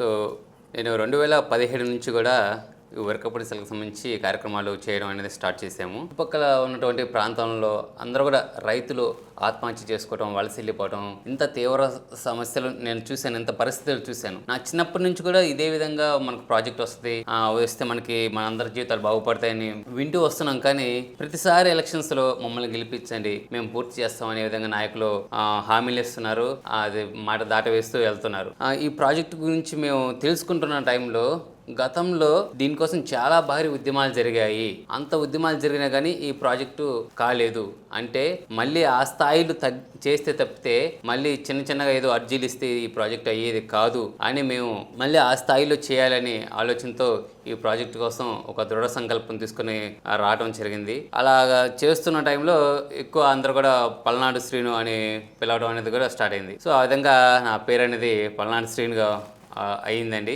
So నేను 2017 నుంచి కూడా ఈ వర్కపుడి సెలకు సంబంధించి కార్యక్రమాలు చేయడం అనేది స్టార్ట్ చేసాము. చుట్టుపక్కల ఉన్నటువంటి ప్రాంతంలో అందరూ కూడా రైతులు ఆత్మహత్య చేసుకోవడం, వలస వెళ్ళిపోవడం, ఇంత తీవ్ర సమస్యలు నేను చూశాను, ఇంత పరిస్థితులు చూశాను. నా చిన్నప్పటి నుంచి కూడా ఇదే విధంగా మనకు ప్రాజెక్ట్ వస్తుంది, వస్తే మనకి మనందరి జీవితాలు బాగుపడతాయని వింటూ వస్తున్నాం. కానీ ప్రతిసారి ఎలక్షన్స్లో మమ్మల్ని గెలిపించండి, మేము పూర్తి చేస్తాం అనే విధంగా నాయకులు హామీలు ఇస్తున్నారు, అది మాట దాట వేస్తూ వెళ్తున్నారు. ఈ ప్రాజెక్టు గురించి మేము తెలుసుకుంటున్న టైంలో గతంలో దీనికోసం చాలా భారీ ఉద్యమాలు జరిగాయి. అంత ఉద్యమాలు జరిగినా కానీ ఈ ప్రాజెక్టు కాలేదు. అంటే మళ్ళీ ఆ స్థాయిలు చేస్తే తప్పితే మళ్ళీ చిన్నగా ఏదో అర్జీలు ఇస్తే ఈ ప్రాజెక్ట్ అయ్యేది కాదు అని మేము మళ్ళీ ఆ స్థాయిలో చేయాలని ఆలోచనతో ఈ ప్రాజెక్టు కోసం ఒక దృఢ సంకల్పం తీసుకుని రావడం జరిగింది. అలాగా చేస్తున్న టైంలో ఎక్కువ అందరూ కూడా పల్నాడు శ్రీను అని పిలవడం అనేది కూడా స్టార్ట్ అయింది. సో ఆ విధంగా నా పేరు అనేది పల్నాడు శ్రీనుగా అయిందండి.